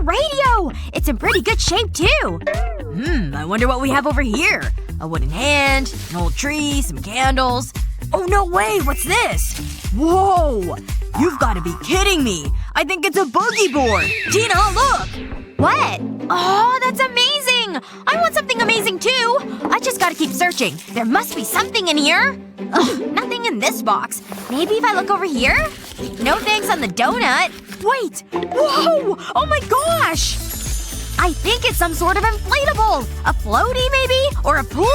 radio! It's in pretty good shape, too. I wonder what we have over here. A wooden hand, an old tree, some candles. Oh, no way! What's this? Whoa! You've gotta be kidding me! I think it's a boogie board! Tina, look! What? Oh, that's amazing! I want something amazing, too! I just gotta keep searching. There must be something in here. Ugh, nothing in this box. Maybe if I look over here? No thanks on the donut. Wait! Whoa! Oh my gosh! I think it's some sort of inflatable! A floaty, maybe? Or a pool?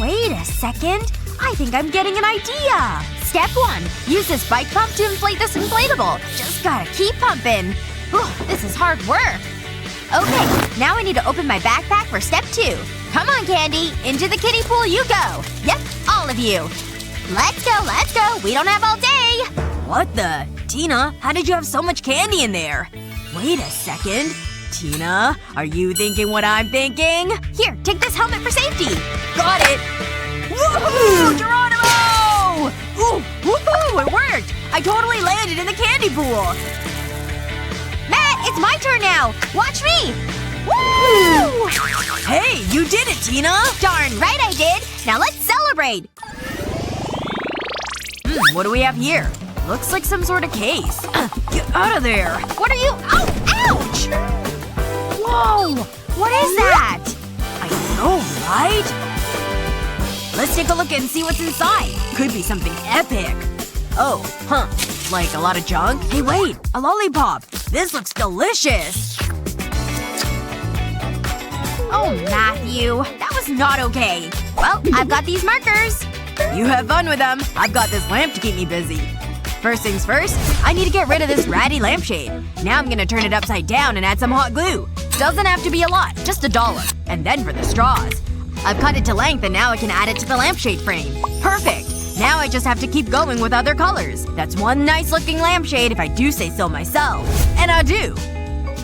Wait a second. I think I'm getting an idea. Step 1. Use this bike pump to inflate this inflatable. Just gotta keep pumping. Whew, this is hard work. Okay, now I need to open my backpack for step 2. Come on, Candy. Into the kiddie pool you go. Yep, all of you. Let's go, let's go. We don't have all day. What the? Tina, how did you have so much candy in there? Wait a second. Tina, are you thinking what I'm thinking? Here, take this helmet for safety. Got it! Woohoo! Geronimo! Ooh, woohoo! It worked! I totally landed in the candy pool! Matt, it's my turn now! Watch me! Woo! Hey, you did it, Tina! Darn right I did! Now let's celebrate! What do we have here? Looks like some sort of case. Get out of there! What are you? Ow! Ouch! Whoa! What is that? I know, right? Let's take a look and see what's inside. Could be something epic. Oh, huh. Like a lot of junk? Hey, wait! A lollipop! This looks delicious! Oh, Matthew. That was not okay. Well, I've got these markers. You have fun with them. I've got this lamp to keep me busy. First things first, I need to get rid of this ratty lampshade. Now I'm gonna turn it upside down and add some hot glue. Doesn't have to be a lot, just $1. And then for the straws. I've cut it to length and now I can add it to the lampshade frame. Perfect! Now I just have to keep going with other colors. That's one nice looking lampshade if I do say so myself. And I do.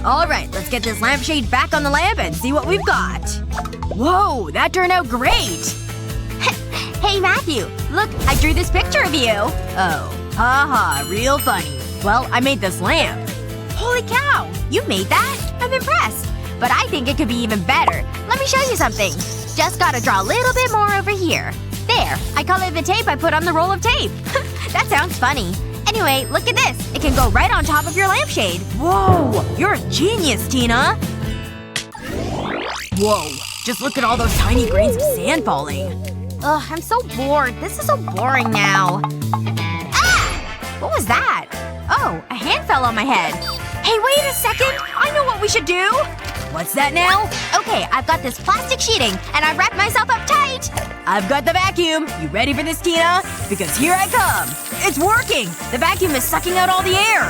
Alright, let's get this lampshade back on the lamp and see what we've got. Whoa, that turned out great! Hey, Matthew. Look, I drew this picture of you. Oh. Haha, real funny. Well, I made this lamp. Holy cow! You made that? I'm impressed. But I think it could be even better. Let me show you something. Just gotta draw a little bit more over here. There. I colored the tape I put on the roll of tape. That sounds funny. Anyway, look at this. It can go right on top of your lampshade. Whoa! You're a genius, Tina! Whoa. Just look at all those tiny grains of sand falling. Ugh, I'm so bored. This is so boring now. Ah! What was that? Oh, a hand fell on my head. Hey, wait a second! I know what we should do! What's that now? Okay, I've got this plastic sheeting, and I've wrapped myself up tight! I've got the vacuum. You ready for this, Tina? Because here I come. It's working! The vacuum is sucking out all the air.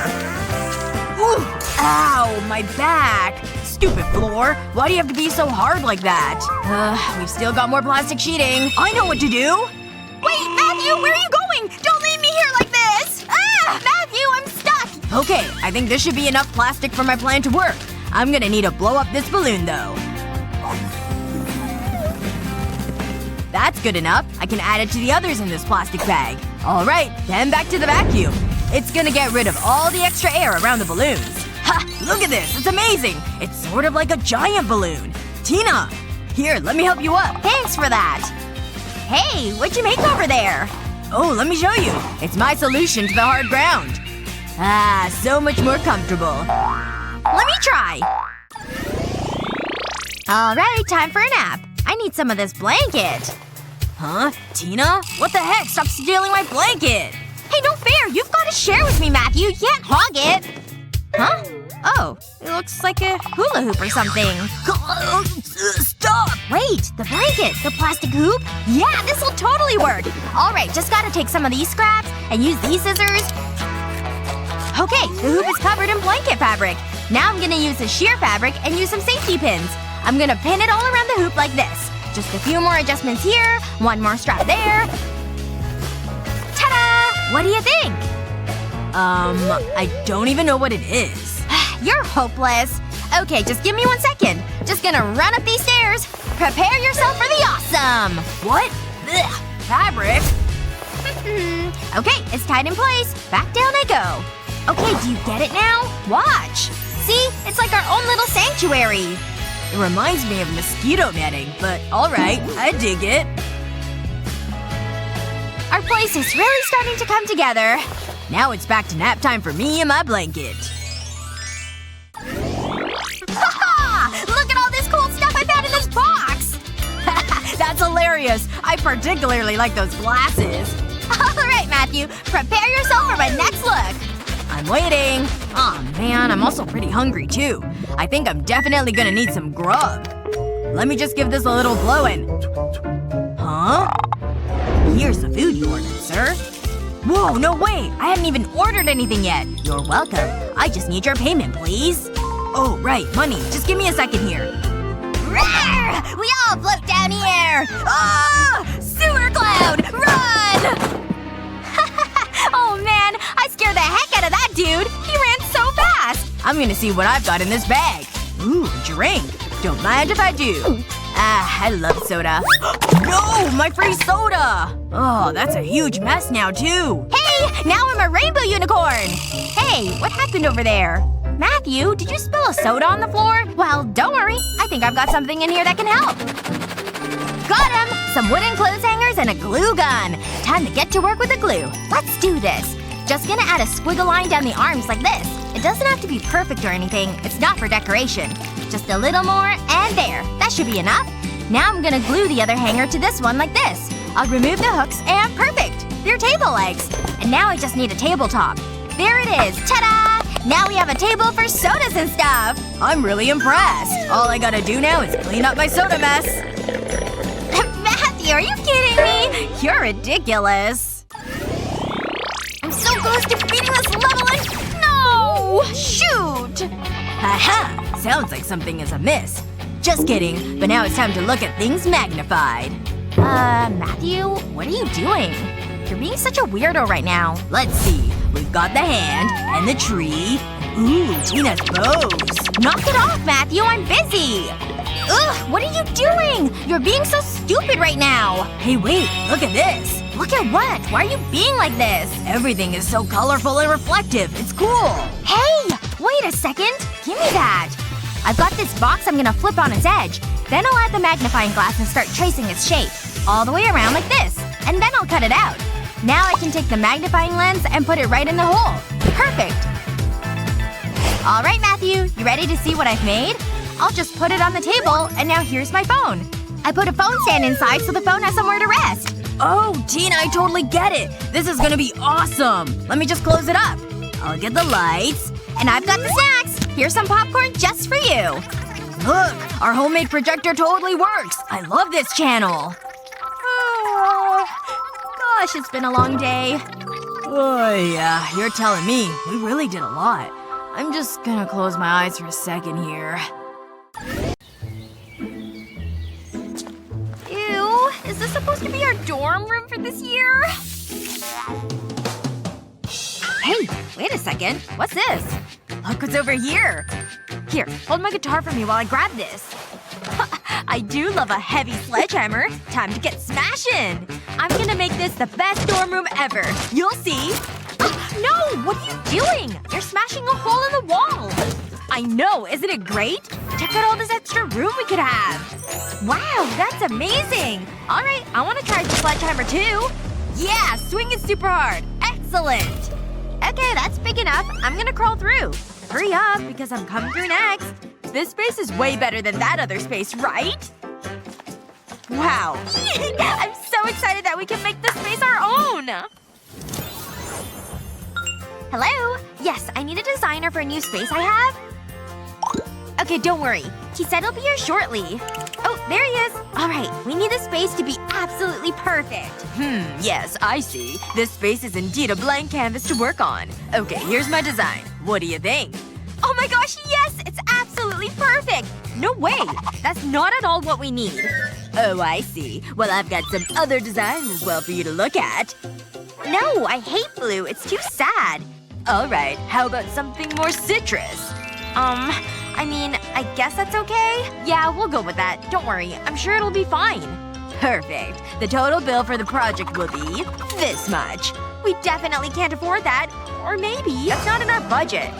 Ooh! Ow, my back. Stupid floor. Why do you have to be so hard like that? We've still got more plastic sheeting. I know what to do! Wait, Matthew! Where are you going? Don't leave me here like this! Ah! Matthew, I'm stuck! Okay, I think this should be enough plastic for my plan to work. I'm gonna need to blow up this balloon, though. That's good enough. I can add it to the others in this plastic bag. Alright, then back to the vacuum. It's gonna get rid of all the extra air around the balloons. Ha! Look at this! It's amazing! It's sort of like a giant balloon. Tina! Here, let me help you up. Thanks for that. Hey, what'd you make over there? Oh, let me show you. It's my solution to the hard ground. Ah, so much more comfortable. Let me try. Alright, time for a nap. I need some of this blanket. Huh? Tina? What the heck? Stop stealing my blanket! Hey, no fair! You've gotta share with me, Matthew! You can't hog it! Huh? Oh. It looks like a hula hoop or something. Stop! Wait. The blanket. The plastic hoop? Yeah, this'll totally work! Alright, just gotta take some of these scraps and use these scissors. Okay, the hoop is covered in blanket fabric. Now I'm gonna use the sheer fabric and use some safety pins. I'm gonna pin it all around the hoop like this. Just a few more adjustments here. One more strap there. Ta-da! What do you think? I don't even know what it is. You're hopeless. Okay, just give me 1 second. Just gonna run up these stairs. Prepare yourself for the awesome! What? Ugh. Fabric? Okay, it's tied in place. Back down I go. Okay, do you get it now? Watch. See? It's like our own little sanctuary. It reminds me of mosquito netting, but alright, I dig it. Our place is really starting to come together. Now it's back to nap time for me and my blanket. Ha-ha! Look at all this cool stuff I found in this box! That's hilarious. I particularly like those glasses. Alright, Matthew. Prepare yourself for my next look. I'm waiting. Aw, man, I'm also pretty hungry, too. I think I'm definitely gonna need some grub. Let me just give this a little blow-in. Huh? Here's the food you ordered, sir. Whoa, no way! I hadn't even ordered anything yet. You're welcome. I just need your payment, please. Oh, right, money. Just give me a second here. Rawr! We all float down here! Ah! Sewer cloud! Run! Oh man, I scared the heck out of that dude! He ran so fast! I'm gonna see what I've got in this bag. Ooh, a drink. Don't mind if I do. Ah, I love soda. No! My free soda! Oh, that's a huge mess now, too. Hey! Now I'm a rainbow unicorn! Hey, what happened over there? Matthew, did you spill a soda on the floor? Well, don't worry. I think I've got something in here that can help. Got him! Some wooden clothes hangers and a glue gun. Time to get to work with the glue. Let's do this. Just gonna add a squiggle line down the arms like this. It doesn't have to be perfect or anything. It's not for decoration. Just a little more, and there. That should be enough. Now I'm gonna glue the other hanger to this one like this. I'll remove the hooks, and perfect! They're table legs. And now I just need a tabletop. There it is! Ta-da! Now we have a table for sodas and stuff! I'm really impressed. All I gotta do now is clean up my soda mess. Matthew, are you kidding me? You're ridiculous. I'm so close to beating this level and… No! Shoot! Haha! Sounds like something is amiss. Just kidding. But now it's time to look at things magnified. Matthew? What are you doing? You're being such a weirdo right now. Let's see. We've got the hand, and the tree. Ooh, Tina's bows. Knock it off, Matthew! I'm busy! Ugh! What are you doing? You're being so stupid right now! Hey wait, look at this. Look at what? Why are you being like this? Everything is so colorful and reflective. It's cool. Hey! Wait a second! Give me that! I've got this box I'm gonna flip on its edge. Then I'll add the magnifying glass and start tracing its shape. All the way around like this. And then I'll cut it out. Now I can take the magnifying lens and put it right in the hole. Perfect! Alright, Matthew. You ready to see what I've made? I'll just put it on the table, and now here's my phone. I put a phone stand inside so the phone has somewhere to rest. Oh, Tina, I totally get it. This is gonna be awesome. Let me just close it up. I'll get the lights. And I've got the snacks! Here's some popcorn just for you. Look! Our homemade projector totally works! I love this channel! Oh, gosh, it's been a long day. Oh yeah, you're telling me. We really did a lot. I'm just gonna close my eyes for a second here. Ew. Is this supposed to be our dorm room for this year? Hey, wait a second. What's this? Look what's over here! Here, hold my guitar for me while I grab this. I do love a heavy sledgehammer. Time to get smashing! I'm gonna make this the best dorm room ever. You'll see. No! What are you doing? You're smashing a hole in the wall! I know, isn't it great? Check out all this extra room we could have. Wow, that's amazing! Alright, I wanna try the sledgehammer too. Yeah, swing it super hard. Excellent! Okay, that's big enough. I'm gonna crawl through. Hurry up, because I'm coming through next. This space is way better than that other space, right? Wow. I'm so excited that we can make this space our own! Hello? Yes, I need a designer for a new space I have. Okay, don't worry. He said he'll be here shortly. Oh, there he is. Alright, we need the space to be absolutely perfect. Yes, I see. This space is indeed a blank canvas to work on. Okay, here's my design. What do you think? Oh my gosh, yes! It's absolutely perfect! No way! That's not at all what we need. Oh, I see. Well, I've got some other designs as well for you to look at. No, I hate blue. It's too sad. Alright, how about something more citrus? I mean, I guess that's okay? Yeah, we'll go with that. Don't worry. I'm sure it'll be fine. Perfect. The total bill for the project will be this much. We definitely can't afford that. Or maybe. That's not in our budget.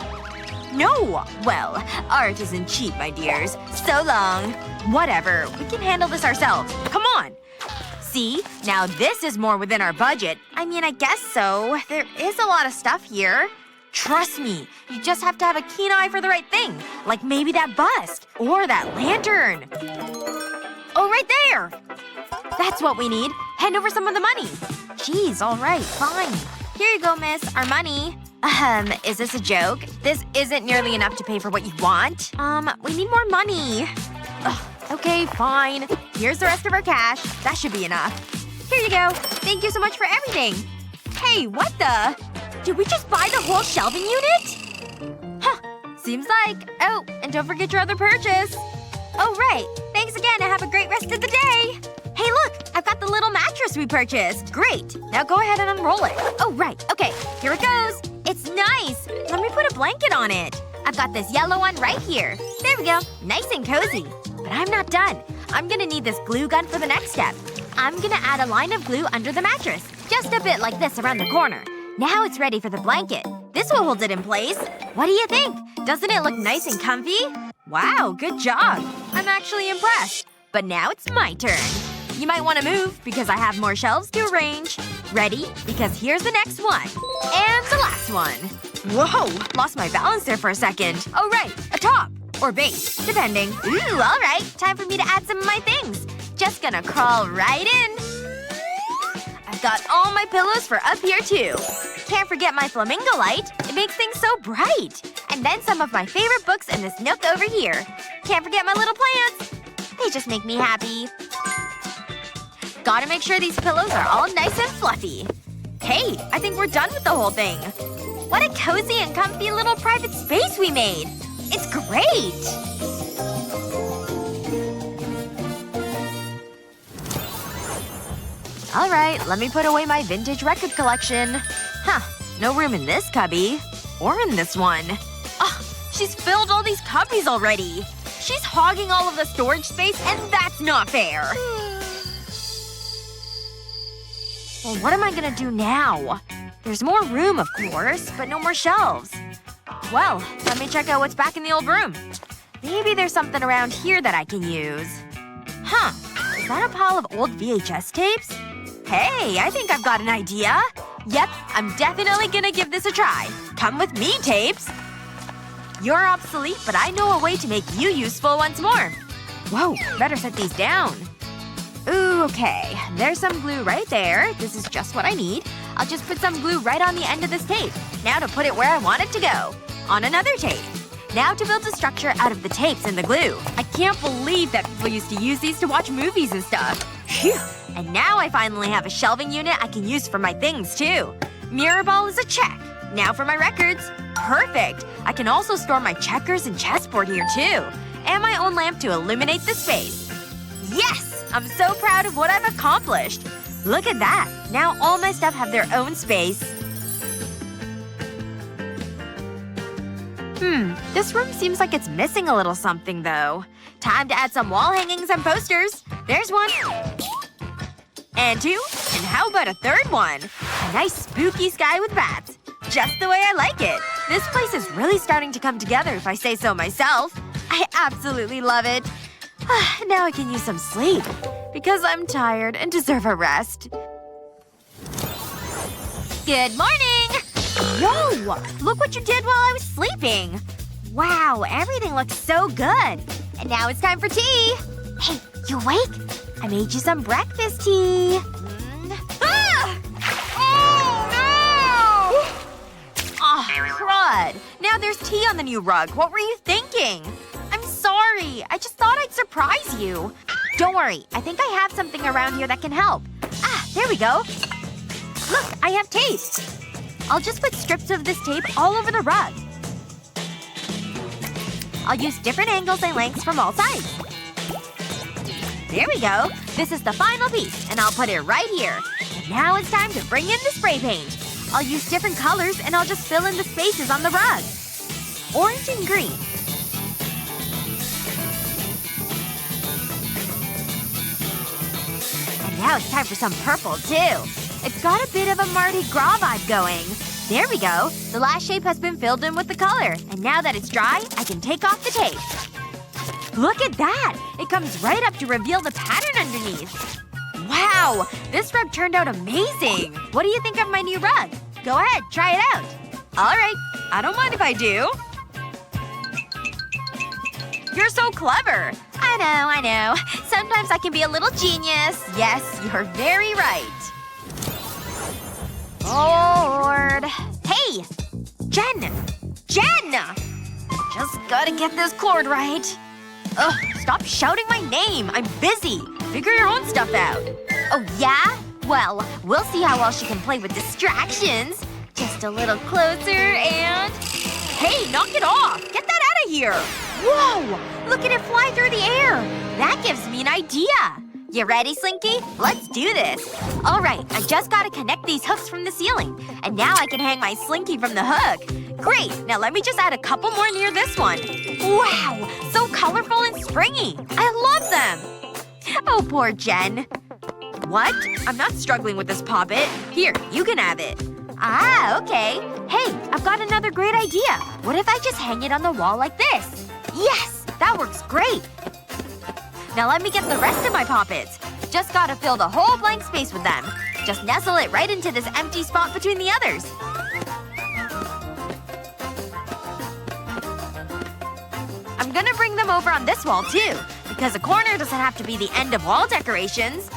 No! Well, art isn't cheap, my dears. So long. Whatever. We can handle this ourselves. Come on! See? Now this is more within our budget. I mean, I guess so. There is a lot of stuff here. Trust me. You just have to have a keen eye for the right thing. Like maybe that bust. Or that lantern. Oh, right there! That's what we need. Hand over some of the money. Jeez, alright, fine. Here you go, miss. Our money. Is this a joke? This isn't nearly enough to pay for what you want. We need more money. Ugh, okay, fine. Here's the rest of our cash. That should be enough. Here you go. Thank you so much for everything. Hey, what the? Did we just buy the whole shelving unit? Huh. Seems like. Oh, and don't forget your other purchase. Oh, right. Thanks again and have a great rest of the day. Hey, look! I've got the little mattress we purchased. Great. Now go ahead and unroll it. Oh, right. Okay. Here it goes. It's nice. Let me put a blanket on it. I've got this yellow one right here. There we go. Nice and cozy. But I'm not done. I'm gonna need this glue gun for the next step. I'm gonna add a line of glue under the mattress. Just a bit like this around the corner. Now it's ready for the blanket. This will hold it in place. What do you think? Doesn't it look nice and comfy? Wow, good job. I'm actually impressed. But now it's my turn. You might want to move, because I have more shelves to arrange. Ready? Because here's the next one. And the last one. Whoa! Lost my balance there for a second. Oh right, a top. Or base, depending. Ooh, alright. Time for me to add some of my things. Just gonna crawl right in. I've got all my pillows for up here too. Can't forget my flamingo light. It makes things so bright. And then some of my favorite books in this nook over here. Can't forget my little plants. They just make me happy. Gotta make sure these pillows are all nice and fluffy. Hey, I think we're done with the whole thing. What a cozy and comfy little private space we made. It's great! Alright, let me put away my vintage record collection. Huh. No room in this cubby. Or in this one. Ugh, she's filled all these cubbies already. She's hogging all of the storage space, and that's not fair. Well, what am I gonna do now? There's more room, of course, but no more shelves. Well, let me check out what's back in the old room. Maybe there's something around here that I can use. Huh. Is that a pile of old VHS tapes? Hey, I think I've got an idea. Yep, I'm definitely gonna give this a try. Come with me, tapes. You're obsolete, but I know a way to make you useful once more. Whoa, better set these down. Ooh, okay. There's some glue right there. This is just what I need. I'll just put some glue right on the end of this tape. Now to put it where I want it to go. On another tape. Now to build a structure out of the tapes and the glue. I can't believe that people used to use these to watch movies and stuff. Phew. And now I finally have a shelving unit I can use for my things, too. Mirror ball is a check. Now for my records. Perfect! I can also store my checkers and chessboard here, too. And my own lamp to illuminate the space. Yes! I'm so proud of what I've accomplished. Look at that. Now all my stuff have their own space. This room seems like it's missing a little something, though. Time to add some wall hangings and posters. There's one. And two. And how about a third one? A nice spooky sky with bats. Just the way I like it. This place is really starting to come together if I say so myself. I absolutely love it. Now I can use some sleep. Because I'm tired and deserve a rest. Good morning! Yo! Look what you did while I was sleeping! Wow, everything looks so good. And now it's time for tea! Hey, you awake? I made you some breakfast tea. Ah! Oh, no! Oh, crud. Now there's tea on the new rug. What were you thinking? I'm sorry. I just thought I'd surprise you. Don't worry. I think I have something around here that can help. Ah, there we go. Look, I have tape. I'll just put strips of this tape all over the rug. I'll use different angles and lengths from all sides. There we go. This is the final piece, and I'll put it right here. And now it's time to bring in the spray paint. I'll use different colors, and I'll just fill in the spaces on the rug. Orange and green. And now it's time for some purple, too. It's got a bit of a Mardi Gras vibe going. There we go. The last shape has been filled in with the color. And now that it's dry, I can take off the tape. Look at that! It comes right up to reveal the pattern underneath. Wow! This rug turned out amazing! What do you think of my new rug? Go ahead, try it out. Alright. I don't mind if I do. You're so clever! I know. Sometimes I can be a little genius. Yes, you're very right. Oh, Lord. Hey! Jen! Just gotta get this cord right. Ugh, stop shouting my name. I'm busy. Figure your own stuff out. Oh, yeah? Well, we'll see how well she can play with distractions. Just a little closer and… Hey, knock it off! Get that out of here! Whoa! Look at it fly through the air! That gives me an idea! You ready, Slinky? Let's do this! Alright, I just gotta connect these hooks from the ceiling. And now I can hang my Slinky from the hook. Great! Now let me just add a couple more near this one. Wow! So colorful and springy! I love them! Oh, poor Jen. What? I'm not struggling with this poppet. Here, you can have it. Ah, okay. Hey, I've got another great idea. What if I just hang it on the wall like this? Yes! That works great! Now let me get the rest of my poppets. Just gotta fill the whole blank space with them. Just nestle it right into this empty spot between the others. I'm gonna bring them over on this wall too, because a corner doesn't have to be the end of wall decorations.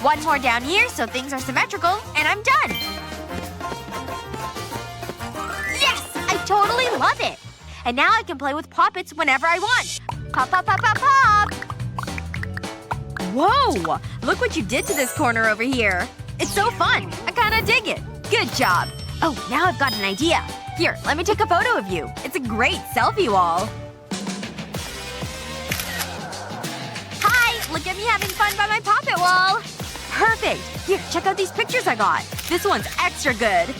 One more down here so things are symmetrical, and I'm done! Yes! I totally love it! And now I can play with poppets whenever I want. Pop, pop, pop, pop, pop! Whoa! Look what you did to this corner over here. It's so fun. I kinda dig it. Good job. Oh, now I've got an idea. Here, let me take a photo of you. It's a great selfie wall. Hi! Look at me having fun by my poppet wall! Perfect! Here, check out these pictures I got. This one's extra good.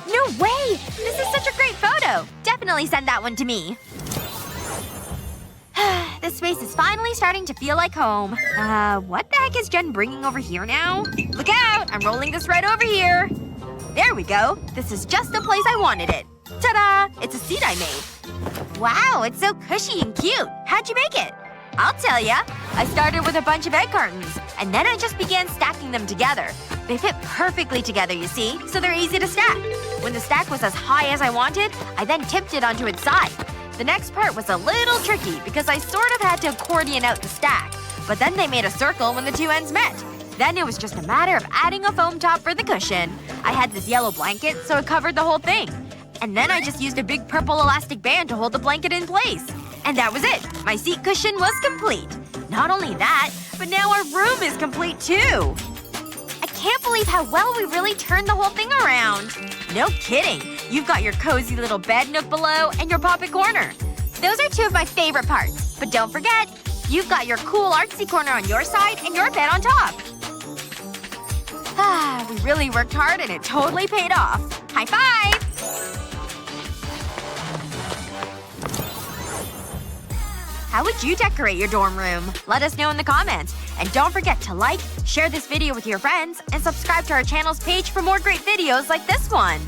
No way! This is such a great photo! Definitely send that one to me. This space is finally starting to feel like home. What the heck is Jen bringing over here now? Look out! I'm rolling this right over here. There we go. This is just the place I wanted it. Ta-da! It's a seat I made. Wow, it's so cushy and cute. How'd you make it? I'll tell ya. I started with a bunch of egg cartons, and then I just began stacking them together. They fit perfectly together, you see, so they're easy to stack. When the stack was as high as I wanted, I then tipped it onto its side. The next part was a little tricky because I sort of had to accordion out the stack. But then they made a circle when the two ends met. Then it was just a matter of adding a foam top for the cushion. I had this yellow blanket, so it covered the whole thing. And then I just used a big purple elastic band to hold the blanket in place. And that was it. My seat cushion was complete. Not only that, but now our room is complete too. I can't believe how well we really turned the whole thing around. No kidding. You've got your cozy little bed nook below and your poppet corner. Those are two of my favorite parts. But don't forget, you've got your cool artsy corner on your side and your bed on top. We really worked hard and it totally paid off. High five! How would you decorate your dorm room? Let us know in the comments. And don't forget to like, share this video with your friends, and subscribe to our channel's page for more great videos like this one.